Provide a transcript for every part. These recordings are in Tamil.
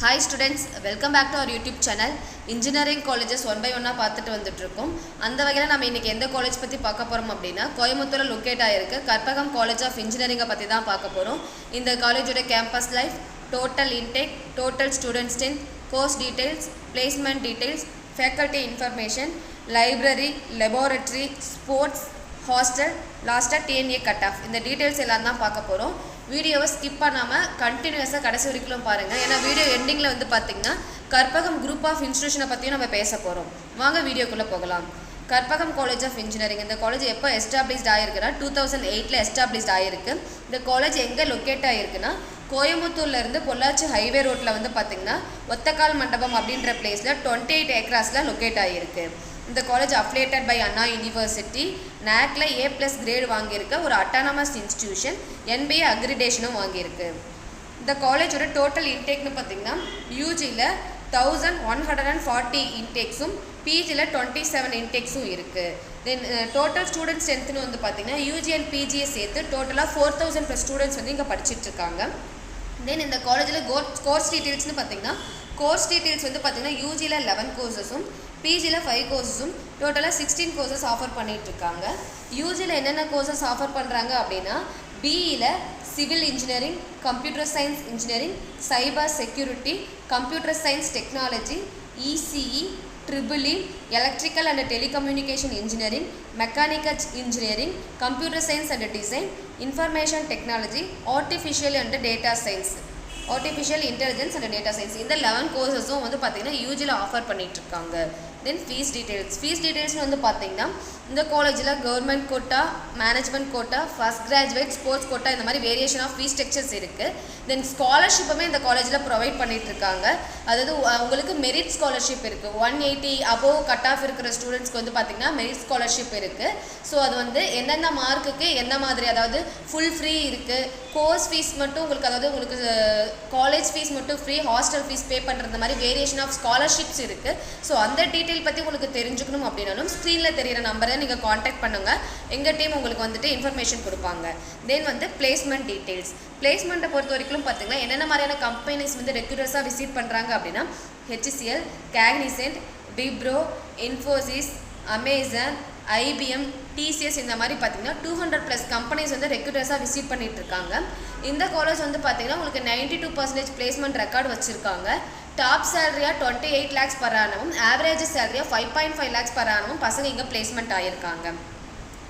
Hi students, welcome back to our YouTube channel. Engineering colleges one by one பார்த்துட்டு வந்துட்டு இருக்கோம். அந்த வகையில நாம இன்னைக்கு எந்த காலேஜ் பத்தி பார்க்க போறோம் அப்படினா கோயம்புத்தூர்ல லொகேட் ஆயிருக்கு கற்பகம் காலேஜ் ஆஃப் இன்ஜினியரிங் பத்தி தான் பார்க்க போறோம். இந்த காலேஜோட campus life, total intake, total student strength, course details, placement details, faculty information, library, laboratory, sports, hostel, லாஸ்ட்டாக TNA கட் ஆஃப் இந்த டீட்டெயில்ஸ் எல்லாம் தான் பார்க்க போகிறோம். வீடியோவை ஸ்கிப் பண்ணாமல் கண்டினியூஸாக கடைசி வரைக்கும் பாருங்கள். ஏன்னா வீடியோ எண்டிங்கில் வந்து பார்த்திங்கன்னா கற்பகம் குரூப் ஆஃப் இன்ஸ்டியூஷனை பற்றியும் நம்ம பேச போகிறோம். வாங்க வீடியோக்குள்ளே போகலாம். கற்பகம் காலேஜ் ஆஃப் இன்ஜினியரிங் இந்த காலேஜ் எப்போ எஸ்டாப்ளிஷ்ட் ஆகிருக்குன்னா 2008 எஸ்டாப்ளிஷ்ட் ஆகிருக்கு. இந்த காலேஜ் எங்கே லொக்கேட் ஆகிருக்குன்னா கோயம்புத்தூர்லேருந்து பொள்ளாச்சி ஹைவே ரோட்டில் வந்து பார்த்திங்கன்னா ஒத்தக்கால் மண்டபம் அப்படின்ற பிளேஸில் 28 ஏக்கராஸில் லொக்கேட் ஆகிருக்கு. இந்த college affiliated by Anna university, NACல A+ கிரேட் வாங்கியிருக்க ஒரு அட்டானமஸ் இன்ஸ்டிடியூஷன், NBA அக்ரிடேஷனும் வாங்கியிருக்கு. இந்த காலேஜோட டோட்டல் இன்டேக்னு பார்த்திங்கன்னா யூஜியில் 1140 இன்டேக்ஸும் பிஜியில் 27 இன்டேக்ஸும் இருக்குது. தென் டோட்டல் ஸ்டூடெண்ட் ஸ்ட்ரென்த்னு வந்து பார்த்திங்கன்னா யூஜி அண்ட் பிஜியை சேர்த்து டோட்டலாக 4000+ ஸ்டூடெண்ட்ஸ் வந்து இங்கே படிச்சுட்ருக்காங்க. தென் இந்த காலேஜில் கோர்ஸ் டீட்டெயில்ஸ்னு பார்த்திங்கன்னா கோர்ஸ் டீட்டெயில்ஸ் வந்து பார்த்திங்கன்னா யூஜியில் 11 கோர்சஸும் பிஜியில் 5 கோர்சஸும் டோட்டலாக 16 கோர்சஸ் ஆஃபர் பண்ணிகிட்ருக்காங்க. யூஜியில் என்னென்ன கோர்சஸ் ஆஃபர் பண்ணுறாங்க அப்படின்னா பிஇயில் civil engineering, computer science engineering, cyber security, computer science technology, ECE, EEE, electrical and telecommunication engineering, mechanical engineering, computer science and design, information technology, artificial and data science, artificial intelligence and data science இந்த 11 கோர்சஸும் வந்து பார்த்திங்கன்னா யூஜியில் ஆஃபர் பண்ணிகிட்ருக்காங்க. தென் ஃபீஸ் டீட்டெயில்ஸ்னு வந்து பார்த்திங்கன்னா இந்த காலேஜில் government quota, management quota, first graduate, sports quota இந்த மாதிரி வேரியேஷன் ஆஃப் ஃபீஸ் ஸ்ட்ரக்சர்ஸ் இருக்குது. தென் ஸ்காலர்ஷிப்புமே இந்த காலேஜில் ப்ரொவைட் பண்ணிகிட்ருக்காங்க. அதாவது உங்களுக்கு மெரிட் ஸ்காலர்ஷிப் இருக்குது. 180 அபோவ் கட் ஆஃப் இருக்கிற ஸ்டூடெண்ட்ஸ்க்கு வந்து பார்த்திங்கன்னா மெரிட் ஸ்காலர்ஷிப் இருக்குது. ஸோ அது வந்து எந்தெந்த மார்க்குக்கு எந்த மாதிரி, அதாவது ஃபுல் ஃப்ரீ இருக்குது, கோர்ஸ் ஃபீஸ் மட்டும் உங்களுக்கு, அதாவது உங்களுக்கு காலேஜ் ஃபீஸ் மட்டும் ஃப்ரீ, ஹாஸ்டல் ஃபீஸ் பே பண்ணுறது மாதிரி வேரியேஷன் ஆஃப் ஸ்காலர்ஷிப்ஸ் இருக்குது. ஸோ அந்த டீட்டெயில் பற்றி உங்களுக்கு தெரிஞ்சுக்கணும் அப்படின்னாலும் ஸ்க்ரீனில் தெரிகிற நம்பரை நீங்கள் காண்டாக்ட் பண்ணுங்கள். எங்கள் டீம் உங்களுக்கு வந்துட்டு இன்ஃபர்மேஷன் கொடுப்பாங்க. தென் வந்து பிளேஸ்மெண்ட் டீட்டெயில்ஸ். பிளேஸ்மெண்ட்டை பொறுத்த வரைக்கும் பார்த்திங்கன்னா என்னென்ன மாதிரியான கம்பெனிஸ் வந்து ரெகுலர்ஸாக விசிட் பண்ணுறாங்க அப்படின்னா HCL, Cognizant, Wipro, Infosys, Amazon, IBM, TCS இந்த மாதிரி பார்த்திங்கன்னா 200+ கம்பெனிஸ் வந்து ரெகுலர்ஸாக விசிட் பண்ணிகிட்ருக்காங்க. இந்த காலேஜ் வந்து பார்த்திங்கன்னா உங்களுக்கு 92% பிளேஸ்மெண்ட் ரெக்கார்டு வச்சுருக்காங்க. டாப் சேலரியாக 28 lakhs per annum, ஆவரேஜ் சேலரியாக 5.5 lakhs per annum பசங்க இங்கே பிளேஸ்மெண்ட் ஆகியிருக்காங்க.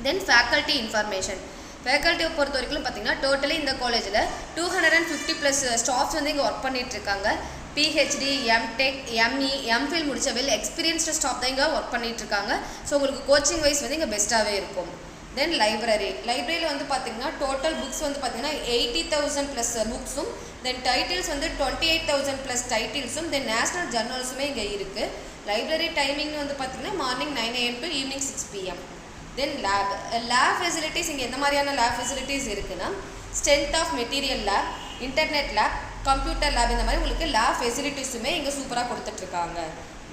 தென் ஃபேக்கல்ட்டி இன்ஃபர்மேஷன். ஃபேக்கல்ட்டியை பொறுத்த வரைக்கும் பார்த்திங்கன்னா டோட்டலி இந்த காலேஜில் 250+ ஸ்டாஃப்ஸ் வந்து இங்கே ஒர்க் பண்ணிகிட்ருக்காங்க. PhD, MTech, ME, MPhil முடித்த எக்ஸ்பீரியன்ஸ்டு ஸ்டாஃப் தான் இங்கே ஒர்க் பண்ணிகிட்ருக்காங்க. ஸோ உங்களுக்கு கோச்சிங் வைஸ் வந்து இங்கே பெஸ்ட்டாகவே இருக்கும். தென் லைப்ரரியில் வந்து பார்த்திங்கன்னா டோட்டல் புக்ஸ் வந்து பார்த்திங்கன்னா 80,000+ புக்ஸும், தென் டைட்டில்ஸ் வந்து 28,000+ டைட்டில்ஸும், தென் நேஷ்னல் ஜர்னல்ஸுமே இங்கே இருக்குது. லைப்ரரி டைமிங்னு வந்து பார்த்திங்கன்னா morning 9 AM to evening 6 PM. Then lab facilities இங்கே எந்த மாதிரியான லேப் ஃபெசிலிட்டிஸ் இருக்குன்னா strength of material lab, internet lab, computer lab இந்த மாதிரி உங்களுக்கு லேப் ஃபெசிலிட்டிஸுமே இங்கே சூப்பராக கொடுத்துட்ருக்காங்க.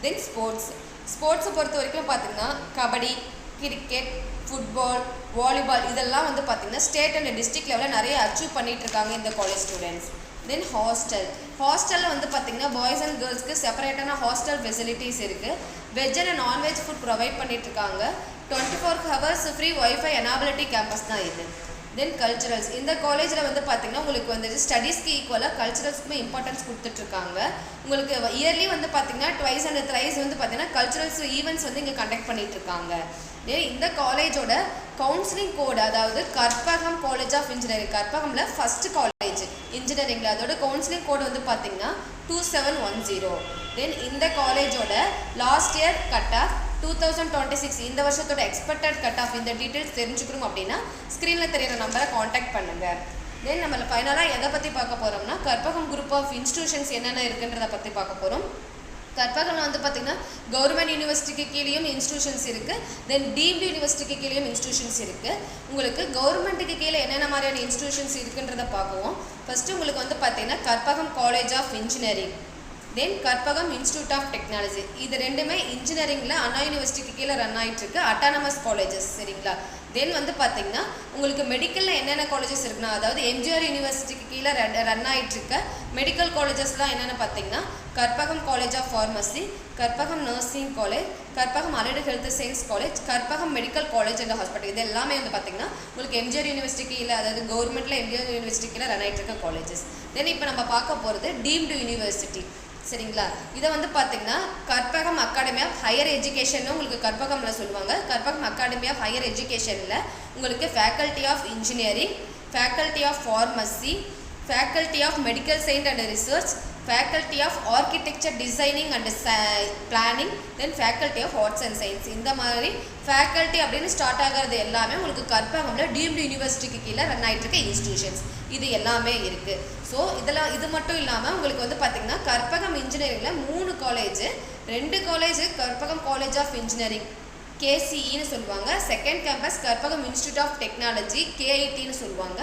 தென் ஸ்போர்ட்ஸை பொறுத்த வரைக்கும் பார்த்திங்கன்னா கபடி, கிரிக்கெட், ஃபுட்பால், வாலிபால் இதெல்லாம் வந்து பார்த்திங்கன்னா ஸ்டேட் அண்ட் டிஸ்ட்ரிக்ட் லெவலில் நிறைய அச்சீவ் பண்ணிகிட்ருக்காங்க இந்த காலேஜ் ஸ்டூடெண்ட்ஸ். தென் ஹாஸ்டலில் வந்து பார்த்திங்கன்னா பாய்ஸ் அண்ட் கேர்ள்ஸ்க்கு செப்பரேட்டான ஹாஸ்டல் ஃபெசிலிட்டிஸ் இருக்குது. Veg and non veg food provide பண்ணிகிட்ருக்காங்க. 24 hours ஃப்ரீ ஒய்ஃபை எனபிலிட்டி கேம்பஸ் தான் இது. தென் கல்ச்சுரல்ஸ். இந்த காலேஜில் வந்து பார்த்திங்கன்னா உங்களுக்கு வந்து ஸ்டடீஸ்க்கு ஈக்குவலாக கல்ச்சுரல்ஸ்க்குமே இம்பார்ட்டன்ஸ் கொடுத்துட்ருக்காங்க. உங்களுக்கு இயர்லி வந்து பார்த்திங்கன்னா ட்வைஸ் அண்ட் த்ரைஸ் வந்து பார்த்திங்கன்னா கல்ச்சுரல்ஸ் ஈவெண்ட்ஸ் வந்து இங்கே கண்டக்ட் பண்ணிகிட்ருக்காங்க. இந்த காலேஜோட கவுன்சிலிங் கோடு, அதாவது கற்பகம் காலேஜ் ஆஃப் இன்ஜினியரிங், கற்பகமில் ஃபஸ்ட்டு காலேஜ் இன்ஜினியரிங்கில், அதோட கவுன்சிலிங் கோடு வந்து பார்த்திங்கன்னா 2710. தென் இந்த காலேஜோட லாஸ்ட் இயர் கட் ஆஃப் 2026 இந்த வருஷத்தோட எக்ஸ்பெக்டட் கட் ஆஃப் இந்த டீட்டெயில்ஸ் தெரிஞ்சுக்கணும் அப்படின்னா ஸ்க்ரீனில் தெரியிற நம்பரை காண்டாக்ட் பண்ணுங்கள். தென் நம்ம ஃபைனலாக எதை பற்றி பார்க்க போகிறோம்னா கற்பகம் குரூப் ஆஃப் இன்ஸ்டிடியூஷன்ஸ் என்னென்ன இருக்குன்றதை பற்றி பார்க்க போகிறோம். கற்பகம்ல வந்து பார்த்திங்கன்னா கவர்மெண்ட் யூனிவர்சிட்டிக்கு கீழேயும் இன்ஸ்டிடியூஷன்ஸ் இருக்குது. தென் டீம்டு யூனிவர்சிட்டிக்கு கீழேயும் இன்ஸ்டிடியூஷன்ஸ் இருக்குது. உங்களுக்கு கவர்மெண்ட்டுக்கு கீழே என்னென்ன மாதிரியான இன்ஸ்டிடியூஷன்ஸ் இருக்குன்றதை பார்க்குவோம். ஃபஸ்ட்டு உங்களுக்கு வந்து பார்த்திங்கன்னா Karpagam college of engineering, then Karpagam institute of technology. இது ரெண்டுமே இன்ஜினியரிங்கில் அண்ணா யூனிவர்சிட்டிக்கு கீழே ரன் ஆகிட்டுருக்கு அட்டானமஸ் காலேஜஸ், சரிங்களா. தென் வந்து பார்த்தீங்கன்னா உங்களுக்கு மெடிக்கலில் என்னென்ன காலேஜஸ் இருக்குன்னா, அதாவது எம்ஜிஆர் யூனிவர்சிட்டிக்கு கீழே ரன் ஆகிட்டு இருக்க மெடிக்கல் காலேஜஸ்லாம் என்னென்னு பார்த்தீங்கன்னா, Karpagam college of pharmacy, Karpagam nursing college, Karpagam allied health science college, Karpagam medical college and hospital. இது எல்லாமே வந்து பார்த்தீங்கன்னா உங்களுக்கு எம்ஜிஆர் யூனிவர்சிட்டி கீழே, அதாவது கவர்மெண்ட்டில் எம்ஜிஆர் யூனிவர்சிட்டி கீழே ரன் ஆகிட்டு இருக்க காலேஜஸ். தென் இப்போ நம்ம பார்க்க போகிறது டீம்டு யூனிவர்சிட்டி. சரிங்களா, இதை வந்து பார்த்தீங்கன்னா Karpagam academy of higher education உங்களுக்கு கற்பகம்ல சொல்லுவாங்க. கற்பகம் அகாடமி ஆஃப் ஹையர் எஜுகேஷனில் உங்களுக்கு faculty of engineering, faculty of pharmacy, faculty of medical science and research, faculty of architecture designing and planning, then faculty of arts and science. இந்த மாதிரி ஃபேக்கல்ட்டி அப்படின்னு ஸ்டார்ட் ஆகிறது எல்லாமே உங்களுக்கு கற்பகம்ல டீம்டு யூனிவர்சிட்டிக்கு கீழே ரன் ஆகிட்டு இருக்க இன்ஸ்டிடியூஷன்ஸ் இது எல்லாமே இருக்குது. ஸோ இது மட்டும் இல்லாமல் உங்களுக்கு வந்து பார்த்திங்கன்னா கற்பகம் இன்ஜினியரிங்கில் 3 college, 2 college Karpagam college of engineering KCEன்னு சொல்லுவாங்க, second campus Karpagam institute of technology KITன்னு சொல்லுவாங்க.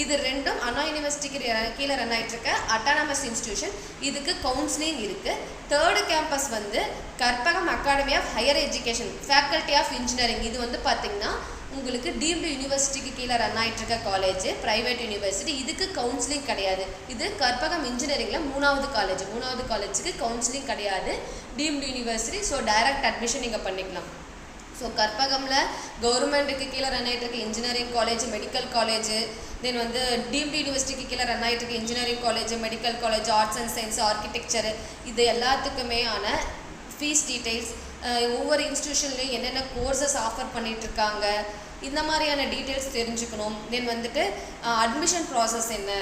இது ரெண்டும் அண்ணா யூனிவர்சிட்டிக்கு கீழே ரன் ஆகிட்டு இருக்க அட்டானமஸ் இன்ஸ்டிடியூஷன். இதுக்கு கவுன்சிலிங் இருக்குது. தேர்டு கேம்பஸ் வந்து Karpagam academy of higher education faculty of engineering. இது வந்து பார்த்திங்கன்னா உங்களுக்கு டீம்டு யூனிவர்சிட்டிக்கு கீழே ரன் ஆகிட்டு இருக்க காலேஜ், ப்ரைவேட் யூனிவர்சிட்டி. இதுக்கு கவுன்சிலிங் கிடையாது. இது கற்பகம் இன்ஜினியரிங்கில் 3வது காலேஜ். 3வது காலேஜுக்கு கவுன்சிலிங் கிடையாது, deemed university. So direct admission நீங்கள் பண்ணிக்கலாம். ஸோ கற்பகமில் கவர்மெண்ட்டுக்கு கீழே ரன் ஆகிட்டு இருக்க இன்ஜினியரிங் காலேஜ், மெடிக்கல் காலேஜ், தென் வந்து டீம்டு யூனிவர்சிட்டிக்கு கீழே ரன் ஆகிட்டு இருக்க engineering college, medical college, arts and science, architecture, இது எல்லாத்துக்குமே ஆன ஃபீஸ் டீட்டெயில்ஸ், ஒவ்வொரு இன்ஸ்டியூஷன்லேயும் என்னென்ன கோர்சஸ் ஆஃபர் பண்ணிகிட்ருக்காங்க, இந்த மாதிரியான டீட்டெயில்ஸ் தெரிஞ்சுக்கணும். தென் வந்துட்டு அட்மிஷன் ப்ராசஸ் என்ன,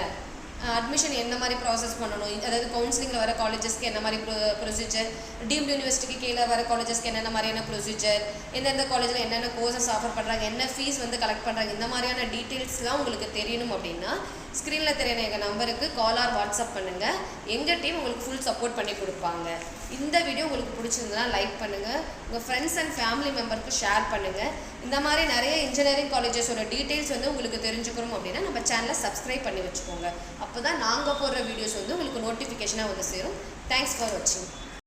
அட்மிஷன் என்ன மாதிரி ப்ராசஸ் பண்ணணும், அதாவது கவுன்சிலிங்கில் வர காலேஜஸ்க்கு என்ன மாதிரி ப்ரொசீஜர், டீம்டு யூனிவர்சிட்டிக்கு கீழே வர காலேஜஸ்க்கு என்னென்ன மாதிரியான ப்ரொசீஜர், எந்தெந்த காலேஜில் என்னென்ன கோர்சஸ் ஆஃபர் பண்ணுறாங்க, என்ன ஃபீஸ் வந்து கலெக்ட் பண்ணுறாங்க, இந்த மாதிரியான டீட்டெயில்ஸ்லாம் உங்களுக்கு தெரியணும் அப்படின்னா ஸ்க்ரீனில் தெரியுற எங்கள் நம்பருக்கு கால் ஆர் வாட்ஸ்அப் பண்ணுங்கள். எங்கள் டீம் உங்களுக்கு ஃபுல் சப்போர்ட் பண்ணி கொடுப்பாங்க. இந்த வீடியோ உங்களுக்கு பிடிச்சிருந்ததுன்னா லைக் பண்ணுங்கள், உங்கள் ஃப்ரெண்ட்ஸ் அண்ட் ஃபேமிலி மெம்பருக்கு ஷேர் பண்ணுங்கள். இந்த மாதிரி நிறைய இன்ஜினியரிங் காலேஜஸோட டீட்டெயில்ஸ் வந்து உங்களுக்கு தெரிஞ்சுக்கணும் அப்படின்னா நம்ம சேனலை சப்ஸ்கிரைப் பண்ணி வச்சுக்கோங்க. அப்போ தான் நாங்கள் போடுற வீடியோஸ் வந்து உங்களுக்கு நோட்டிஃபிகேஷனாக வந்து சேரும். தேங்க்ஸ் ஃபார் வாட்சிங்.